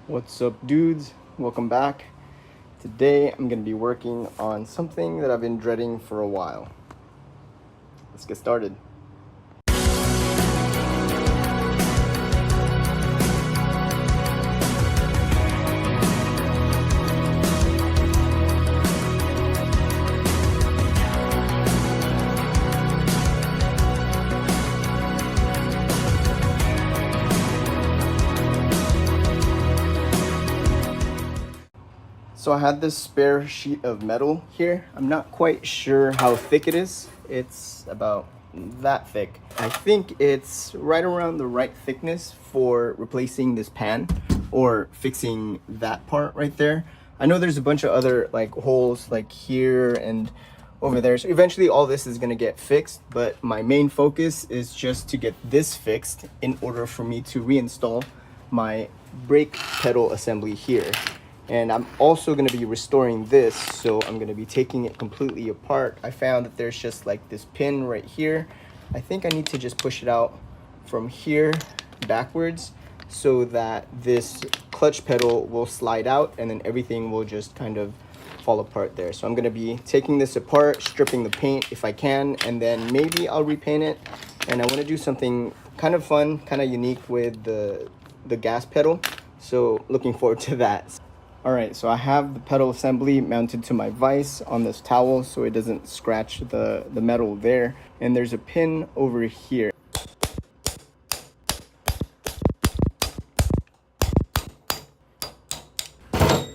What's up, dudes? Welcome back. Today I'm going to be working on something that I've been dreading for a while. Let's get started. So I had this spare sheet of metal here. I'm not quite sure how thick it is. It's about that thick. I think it's right around the right thickness for replacing this pan or fixing that part right there. I know there's a bunch of other like holes like here and over there. So eventually all this is gonna get fixed, but my main focus is just to get this fixed in order for me to reinstall my brake pedal assembly here. And I'm also going to be restoring this, so I'm going to be taking it completely apart. I found that there's just like this pin right here. I think I need to just push it out from here backwards so that this clutch pedal will slide out and then everything will just kind of fall apart there. So I'm going to be taking this apart, stripping the paint if I can, and then maybe I'll repaint it. And I want to do something kind of fun, kind of unique with the gas pedal. So looking forward to that. Alright, so I have the pedal assembly mounted to my vise on this towel so it doesn't scratch the metal there. And there's a pin over here.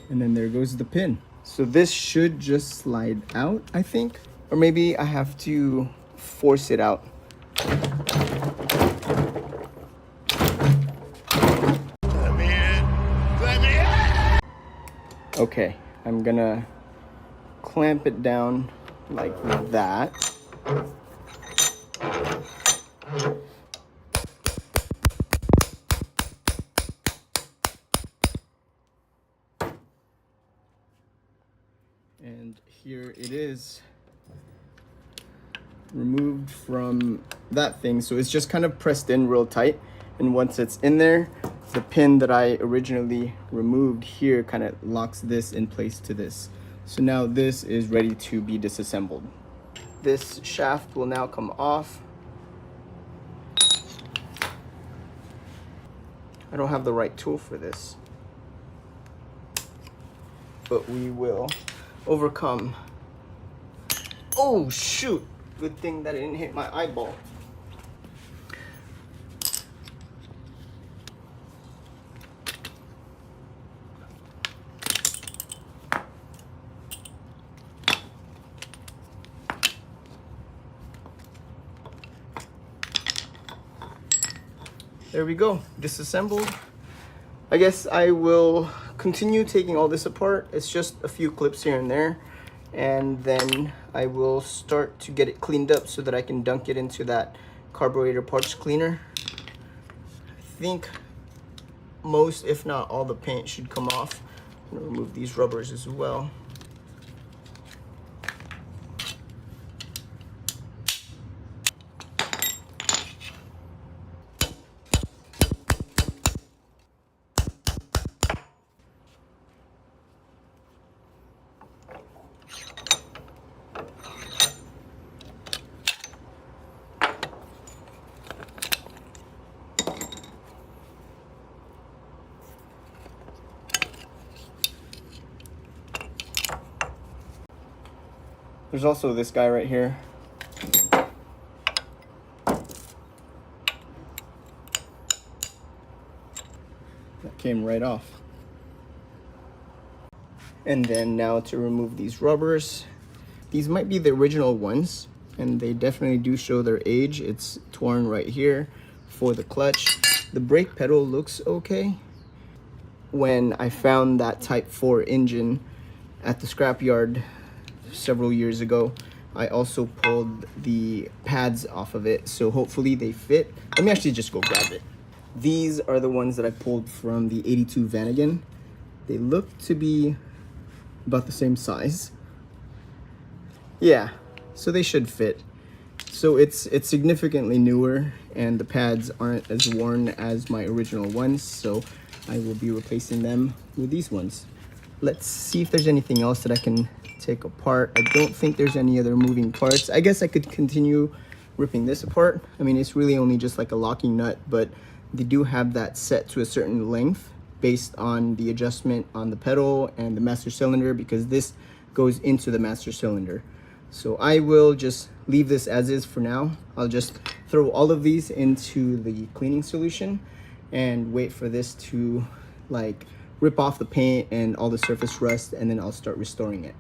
And then there goes the pin. So this should just slide out, I think. Or maybe I have to force it out. Okay, I'm gonna clamp it down like that. And here it is, removed from that thing. So it's just kind of pressed in real tight. And once it's in there, the pin that I originally removed here kind of locks this in place to this. So now this is ready to be disassembled. This shaft will now come off. I don't have the right tool for this, but we will overcome. Oh shoot, good thing that it didn't hit my eyeball. There we go, disassembled. I guess I will continue taking all this apart. It's just a few clips here and there. And then I will start to get it cleaned up so that I can dunk it into that carburetor parts cleaner. I think most, if not all, the paint should come off. I'm gonna remove these rubbers as well. There's also this guy right here. That came right off. And then now to remove these rubbers. These might be the original ones, and they definitely do show their age. It's torn right here for the clutch. The brake pedal looks okay. When I found that Type 4 engine at the scrapyard several years ago, I also pulled the pads off of it, so hopefully they fit. Let me actually just go grab it. These are the ones that I pulled from the 82 Vanagon. They look to be about the same size. Yeah, so they should fit. So it's significantly newer. and the pads aren't as worn as my original ones, so I will be replacing them with these ones. Let's see if there's anything else that I can take apart. I don't think there's any other moving parts. I guess I could continue ripping this apart. I mean, it's really only just like a locking nut, but they do have that set to a certain length based on the adjustment on the pedal and the master cylinder, because this goes into the master cylinder. So I will just leave this as is for now. I'll just throw all of these into the cleaning solution and wait for this to like rip off the paint and all the surface rust, and then I'll start restoring it.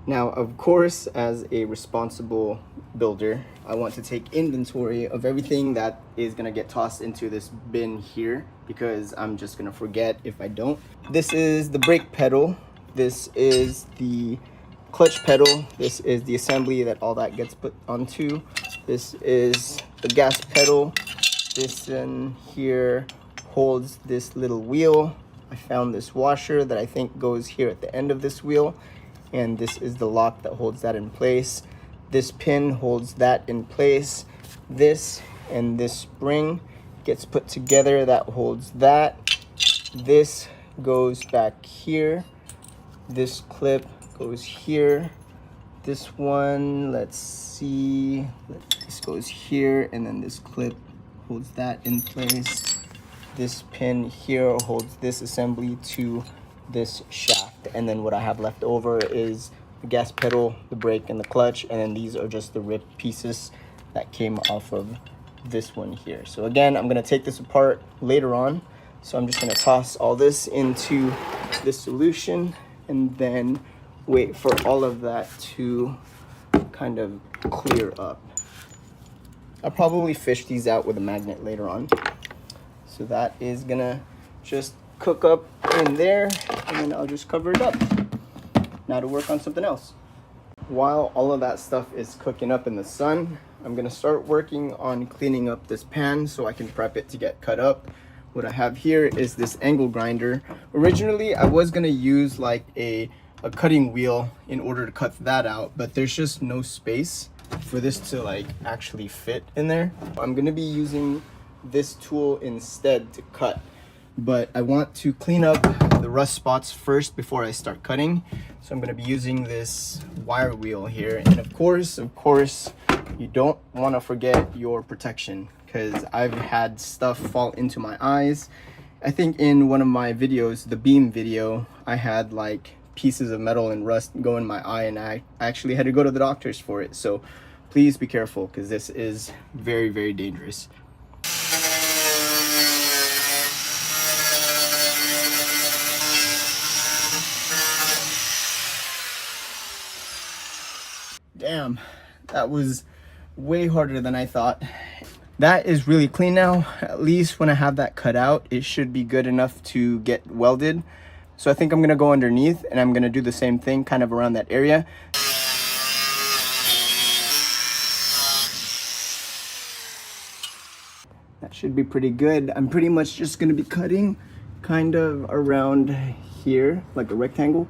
Now, of course, as a responsible builder, I want to take inventory of everything that is gonna get tossed into this bin here, because I'm just gonna forget if I don't. This is the brake pedal. This is the clutch pedal. This is the assembly that all that gets put onto. This is the gas pedal. This in here holds this little wheel. I found this washer that I think goes here at the end of this wheel, and this is the lock that holds that in place. This pin holds that in place. This and this spring gets put together, that holds that. This goes back here. This clip goes here. This one, let's see, this goes here, and then this clip holds that in place. This pin here holds this assembly to this shaft, and then what I have left over is the gas pedal, the brake, and the clutch, and then these are just the ripped pieces that came off of this one here. So again, I'm gonna take this apart later on, so I'm just gonna toss all this into this solution and then wait for all of that to kind of clear up. I'll probably fish these out with a magnet later on. So that is gonna just cook up in there, and then I'll just cover it up. Now to work on something else. While all of that stuff is cooking up in the sun, I'm gonna start working on cleaning up this pan so I can prep it to get cut up. What I have here is this angle grinder. Originally, I was gonna use like a cutting wheel in order to cut that out, but there's just no space for this to like actually fit in there. I'm gonna be using this tool instead to cut, but I want to clean up the rust spots first before I start cutting. So I'm gonna be using this wire wheel here, and of course, you don't want to forget your protection, because I've had stuff fall into my eyes. I think in one of my videos, the beam video, I had like pieces of metal and rust go in my eye, and I actually had to go to the doctors for it. So please be careful, because this is very, very dangerous. Damn, that was way harder than I thought. That is really clean now. At least when I have that cut out, it should be good enough to get welded. So I think I'm gonna go underneath and I'm gonna do the same thing kind of around that area. That should be pretty good. I'm pretty much just gonna be cutting kind of around here, like a rectangle.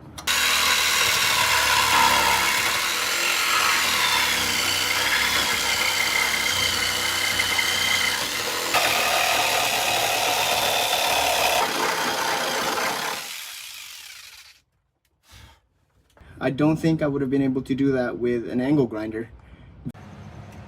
I don't think I would have been able to do that with an angle grinder.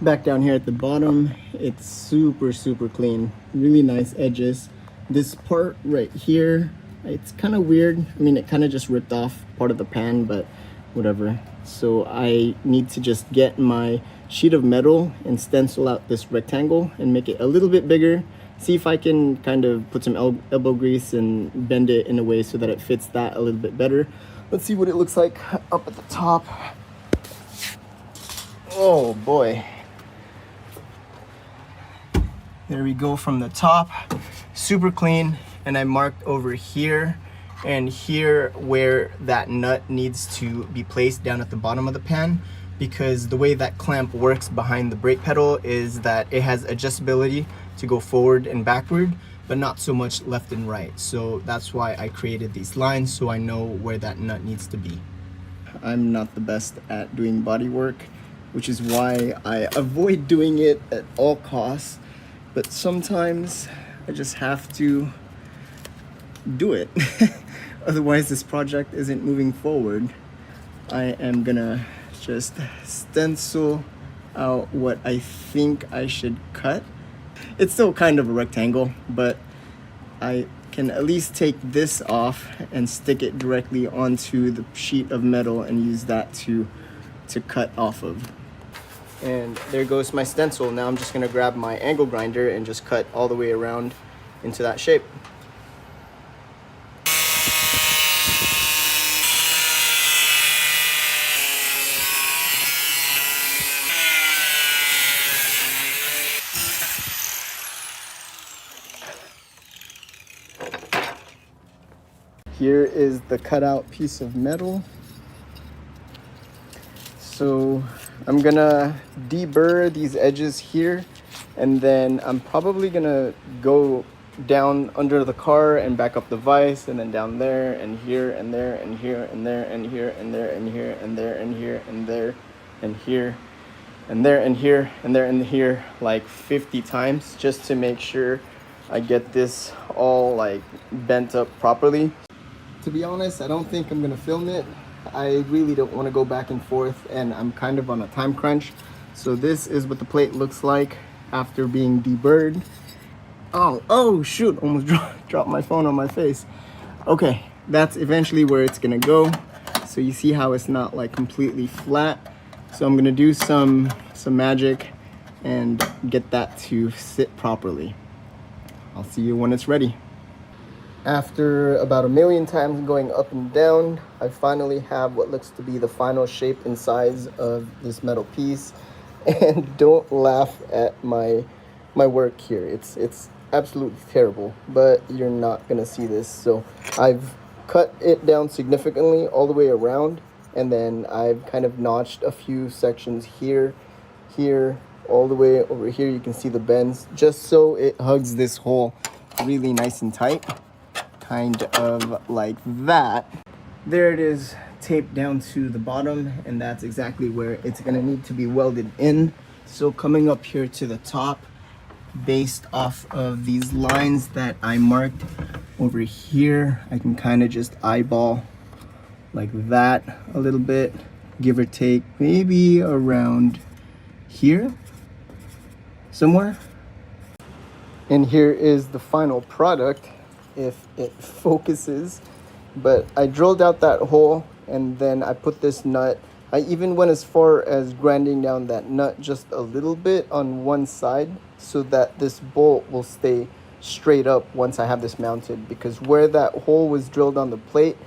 Back down here at the bottom, it's super clean, really nice edges. This part right here, it's kind of weird. I mean, it kind of just ripped off part of the pan, but whatever. So I need to just get my sheet of metal and stencil out this rectangle and make it a little bit bigger. See if I can kind of put some elbow grease and bend it in a way so that it fits that a little bit better. Let's see what it looks like up at the top. Oh boy. There we go from the top. Super clean. And I marked over here and here where that nut needs to be placed down at the bottom of the pan, because the way that clamp works behind the brake pedal is that it has adjustability to go forward and backward, but not so much left and right. So that's why I created these lines, so I know where that nut needs to be. I'm not the best at doing body work, which is why I avoid doing it at all costs. but sometimes I just have to do it. Otherwise this project isn't moving forward. I am gonna just stencil out what I think I should cut. It's still kind of a rectangle, but I can at least take this off and stick it directly onto the sheet of metal and use that to cut off of. And there goes my stencil. Now I'm just gonna grab my angle grinder and just cut all the way around into that shape. Here is the cutout piece of metal. So I'm gonna deburr these edges here, and then I'm probably gonna go down under the car and back up the vise, and then down there and here and there and here and there and here and there and here and there and here and there and here and there and here and there and here like 50 times, just to make sure I get this all like bent up properly. To be honest, I don't think I'm gonna film it. I really don't want to go back and forth, and I'm kind of on a time crunch. So this is what the plate looks like after being deburred. Oh shoot, almost dropped my phone on my face. Okay, that's eventually where it's gonna go. So you see how it's not like completely flat. So I'm gonna do some magic and get that to sit properly. I'll see you when it's ready. After about a million times going up and down, I finally have what looks to be the final shape and size of this metal piece. And don't laugh at my work here. It's absolutely terrible, but you're not gonna see this. So I've cut it down significantly all the way around, and then I've kind of notched a few sections here, all the way over here. You can see the bends, just so it hugs this hole really nice and tight. Kind of like that. There it is, taped down to the bottom, and that's exactly where it's gonna need to be welded in. So coming up here to the top, based off of these lines that I marked over here, I can kind of just eyeball like that a little bit, give or take maybe around here somewhere. And here is the final product, if it focuses. But I drilled out that hole, and then I put this nut. I even went as far as grinding down that nut just a little bit on one side, so that this bolt will stay straight up once I have this mounted, because where that hole was drilled on the plate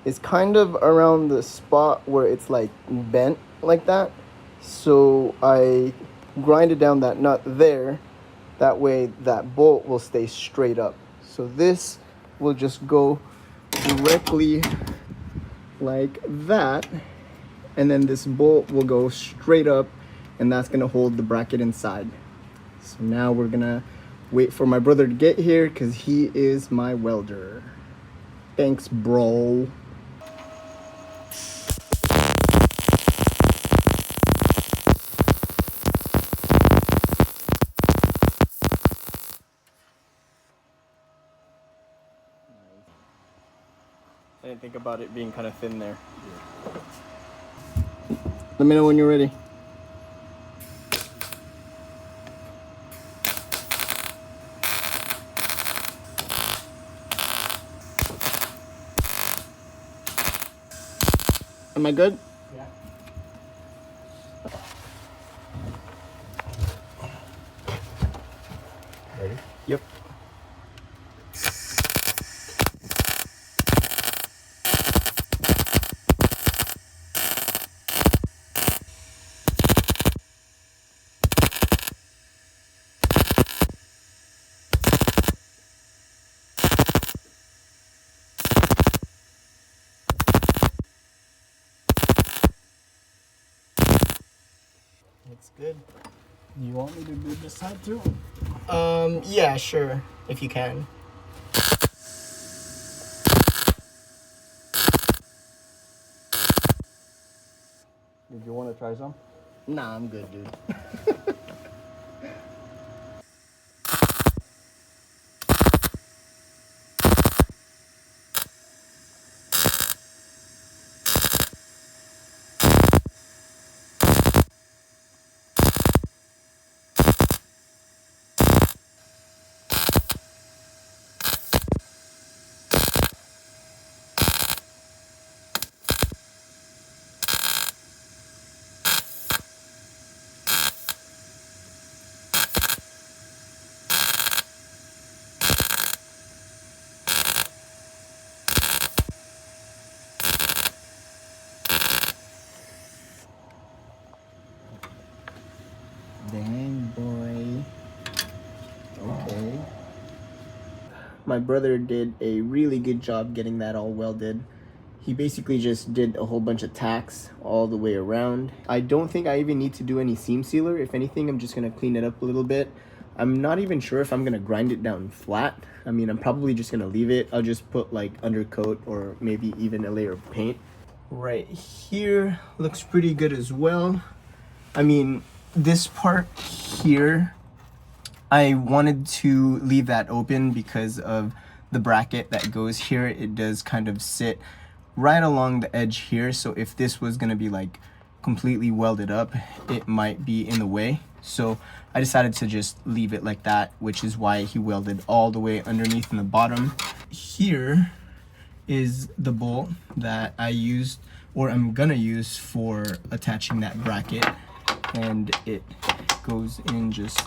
is kind of around the spot where it's like bent like that. So I grinded down that nut there, that way that bolt will stay straight up. So this will just go directly like that, and then this bolt will go straight up, and that's gonna hold the bracket inside. So now we're gonna wait for my brother to get here, because he is my welder. Thanks, bro. I didn't think about it being kind of thin there. Let me know when you're ready. Am I good? Yeah. Ready? Yep. Looks good. Do you want me to do this side too? Yeah, sure, if you can. Did you want to try some? Nah, I'm good, dude. my brother did a really good job getting that all welded. He basically just did a whole bunch of tacks all the way around. I don't think I even need to do any seam sealer. If anything, I'm just gonna clean it up a little bit. I'm not even sure if I'm gonna grind it down flat. I mean, I'm probably just gonna leave it. I'll just put like undercoat or maybe even a layer of paint. Right here looks pretty good as well. I mean, this part here, I wanted to leave that open because of the bracket that goes here. It does kind of sit right along the edge here, so if this was gonna be like completely welded up, it might be in the way. So I decided to just leave it like that, which is why he welded all the way underneath in the bottom. Here is the bolt that I used, or I'm gonna use, for attaching that bracket, and it goes in just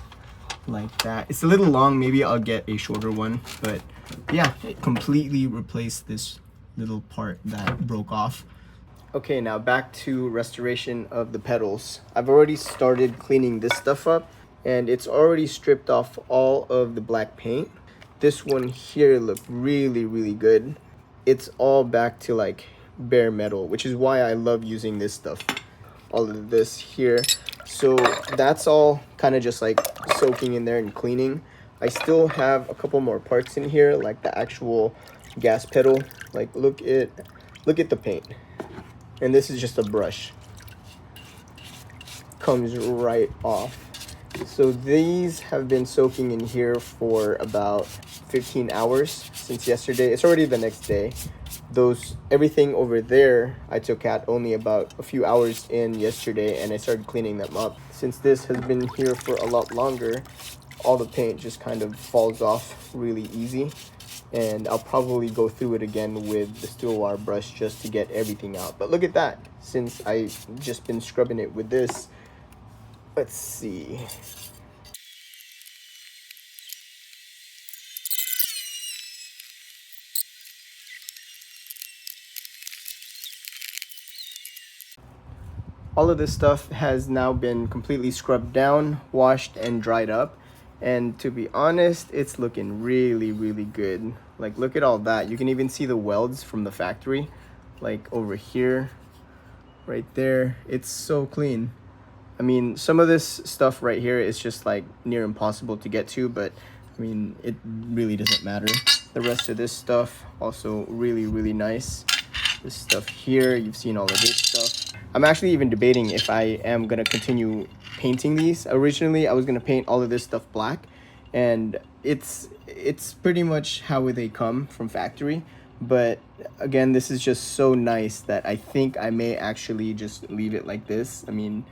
like that. It's a little long, maybe I'll get a shorter one, but yeah, it completely replaced this little part that broke off. Okay, now back to restoration of the pedals. I've already started cleaning this stuff up, and it's already stripped off all of the black paint. This one here looked really good. It's all back to like bare metal, which is why I love using this stuff. All of this here. So that's all kind of just like soaking in there and cleaning. I still have a couple more parts in here, like the actual gas pedal. Like look at the paint. And this is just a brush. Comes right off. So these have been soaking in here for about 15 hours since yesterday. It's already the next day. Everything over there I took out only about a few hours in yesterday, and I started cleaning them up. Since this has been here for a lot longer, all the paint just kind of falls off really easy, and I'll probably go through it again with the steel wire brush just to get everything out. But look at that, since I've just been scrubbing it with this. Let's see. All of this stuff has now been completely scrubbed down, washed, and dried up. And to be honest, it's looking really good. Like, look at all that. You can even see the welds from the factory, like over here, right there. It's so clean. I mean, some of this stuff right here is just like near impossible to get to, but I mean, it really doesn't matter. The rest of this stuff also really nice. This stuff here, you've seen all of this stuff. I'm actually even debating if I am gonna continue painting these. Originally, I was gonna paint all of this stuff black, and it's pretty much how they come from factory. But again, this is just so nice that I think I may actually just leave it like this. I mean,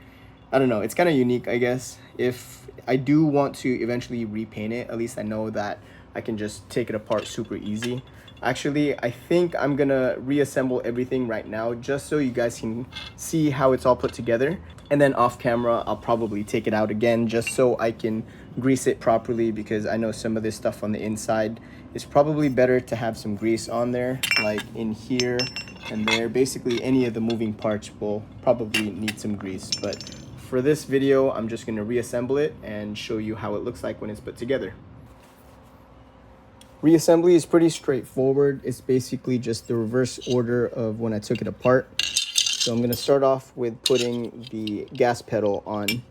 I don't know, it's kind of unique, I guess. If I do want to eventually repaint it, at least I know that I can just take it apart super easy. Actually, I think I'm gonna reassemble everything right now just so you guys can see how it's all put together. And then off camera, I'll probably take it out again just so I can grease it properly, because I know some of this stuff on the inside is probably better to have some grease on there, like in here and there. Basically, any of the moving parts will probably need some grease. But for this video, I'm just gonna reassemble it and show you how it looks like when it's put together. Reassembly is pretty straightforward. It's basically just the reverse order of when I took it apart. So I'm gonna start off with putting the gas pedal on,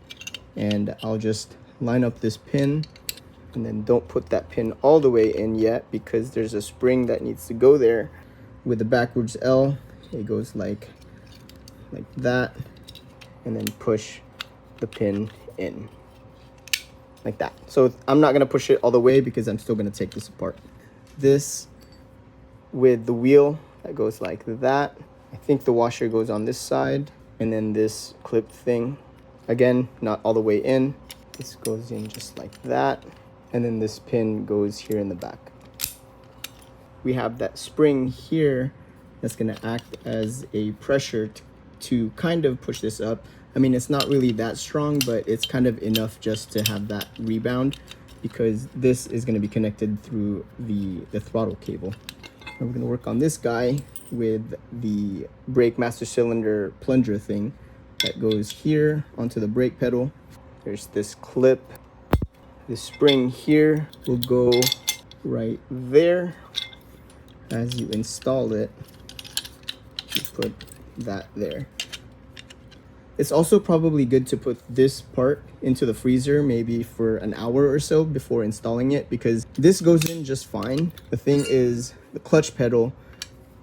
and I'll just line up this pin, and then don't put that pin all the way in yet because there's a spring that needs to go there. With the backwards L, it goes like that, and then push the pin in. Like that. So I'm not gonna push it all the way because I'm still gonna take this apart. This with the wheel that goes like that. I think the washer goes on this side, and then this clip thing, again, not all the way in. This goes in just like that, and then this pin goes here in the back. We have that spring here that's gonna act as a pressure to kind of push this up. I mean, it's not really that strong, but it's kind of enough just to have that rebound, because this is going to be connected through the throttle cable. And we're going to work on this guy with the brake master cylinder plunger thing that goes here onto the brake pedal. There's this clip. This spring here will go right there. As you install it, you put that there. It's also probably good to put this part into the freezer maybe for an hour or so before installing it, because this goes in just fine. The thing is, the clutch pedal,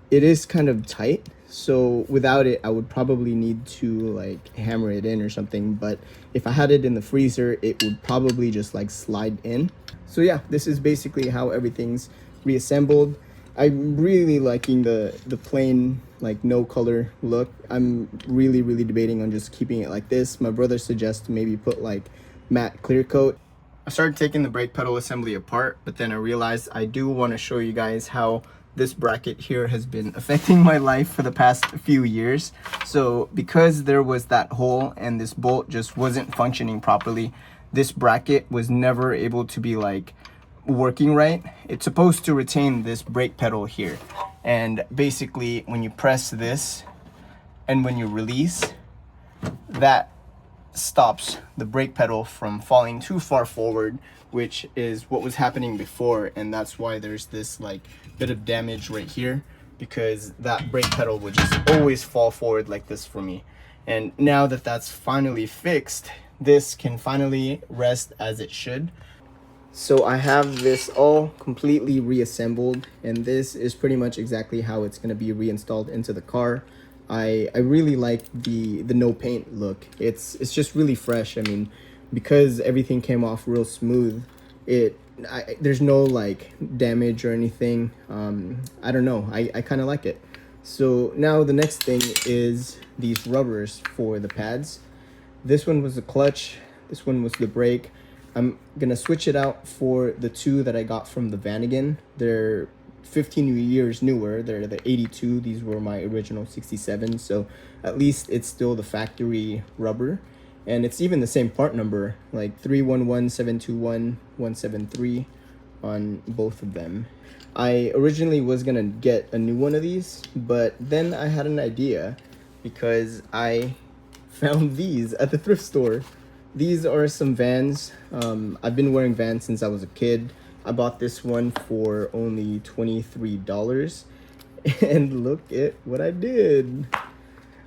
it is kind of tight, so without it I would probably need to like hammer it in or something, but if I had it in the freezer it would probably just like slide in. So yeah, this is basically how everything's reassembled. I'm really liking the plain, like no color look. I'm really debating on just keeping it like this. My brother suggests to maybe put like matte clear coat. I started taking the brake pedal assembly apart, but then I realized I do want to show you guys how this bracket here has been affecting my life for the past few years. So because there was that hole and this bolt just wasn't functioning properly, this bracket was never able to be like working right. It's supposed to retain this brake pedal here, and basically when you press this and when you release, that stops the brake pedal from falling too far forward, which is what was happening before, and that's why there's this like bit of damage right here, because that brake pedal would just always fall forward like this for me. And now that that's finally fixed, this can finally rest as it should. So I have this all completely reassembled, and this is pretty much exactly how it's going to be reinstalled into the car. I really like the no paint look. It's just really fresh. I mean, because everything came off real smooth, there's no like damage or anything. I don't know, I kind of like it. So now the next thing is these rubbers for the pads. This one was the clutch, this one was the brake. I'm gonna switch it out for the two that I got from the Vanagon. They're 15 years newer. They're the 82. These were my original 67. So at least it's still the factory rubber. And it's even the same part number, like 311721-173 on both of them. I originally was gonna get a new one of these, but then I had an idea because I found these at the thrift store. These are some Vans. I've been wearing Vans since I was a kid. I bought this one for only $23. And look at what I did.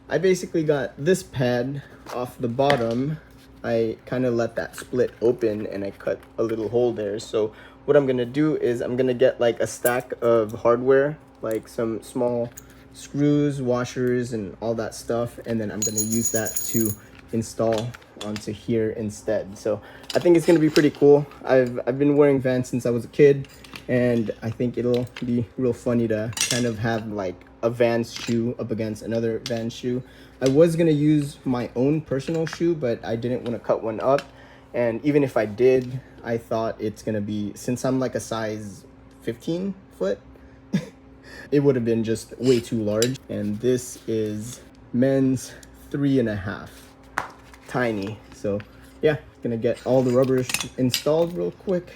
I basically got this pad off the bottom. I kind of let that split open and I cut a little hole there. So what I'm gonna do is I'm gonna get like a stack of hardware, like some small screws, washers, and all that stuff, and then I'm gonna use that to install onto here instead. So I think it's gonna be pretty cool. I've been wearing Vans since I was a kid, and I think it'll be real funny to kind of have like a Vans shoe up against another Vans shoe. I was gonna use my own personal shoe, but I didn't want to cut one up, and even if I did, I thought it's gonna be, since I'm like a size 15 foot, it would have been just way too large. And this is men's 3.5, tiny. So yeah, gonna get all the rubbers installed real quick.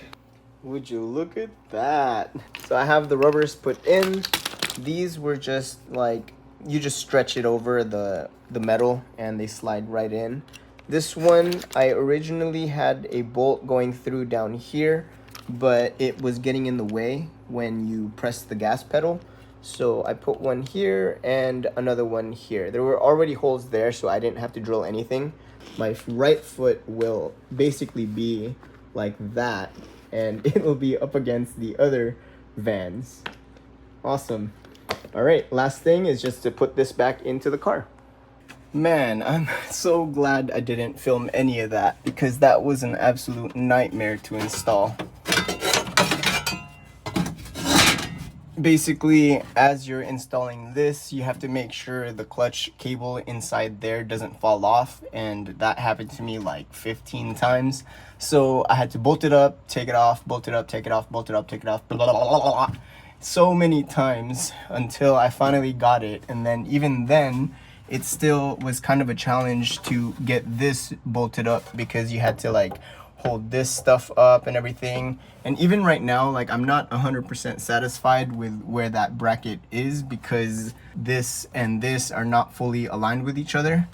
Would you look at that? So I have the rubbers put in. These were just like, you just stretch it over the metal and they slide right in. This one, I originally had a bolt going through down here, but it was getting in the way when you press the gas pedal. So I put one here and another one here. There were already holes there, so I didn't have to drill anything. My right foot will basically be like that, and it will be up against the other Vans. Awesome. All right, last thing is just to put this back into the car. Man, I'm so glad I didn't film any of that, because that was an absolute nightmare to install. Basically, as you're installing this, you have to make sure the clutch cable inside there doesn't fall off, and that happened to me like 15 times. So I had to bolt it up, take it off, bolt it up, take it off, bolt it up, take it off, blah, blah, blah, blah, blah, so many times until I finally got it. And then even then, it still was kind of a challenge to get this bolted up, because you had to like hold this stuff up and everything. And even right now, like, I'm not 100% satisfied with where that bracket is, because this and this are not fully aligned with each other.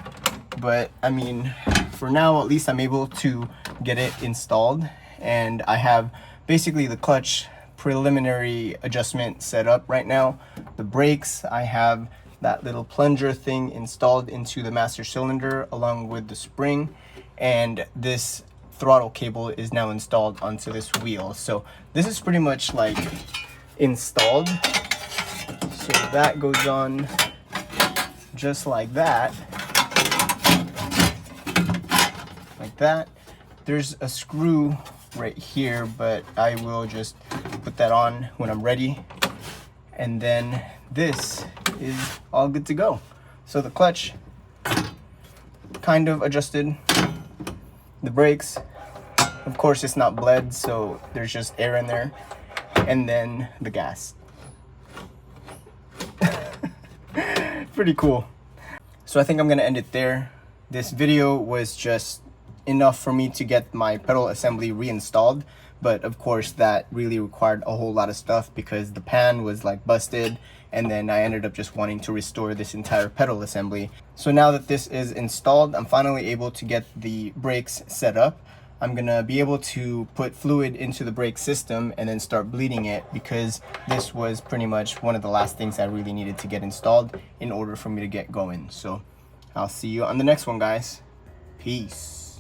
But I mean, for now at least I'm able to get it installed, and I have basically the clutch preliminary adjustment set up right now. The brakes, I have that little plunger thing installed into the master cylinder along with the spring, and this throttle cable is now installed onto this wheel. So this is pretty much like installed. So that goes on just like that. Like that. There's a screw right here, but I will just put that on when I'm ready. And then this is all good to go. So the clutch kind of adjusted. The brakes, of course, it's not bled, so there's just air in there. And then the gas. Pretty cool. So I think I'm gonna end it there. This video was just enough for me to get my pedal assembly reinstalled, but of course that really required a whole lot of stuff because the pan was like busted, and then I ended up just wanting to restore this entire pedal assembly. So now that this is installed, I'm finally able to get the brakes set up. I'm gonna be able to put fluid into the brake system and then start bleeding it, because this was pretty much one of the last things I really needed to get installed in order for me to get going. So I'll see you on the next one, guys. Peace.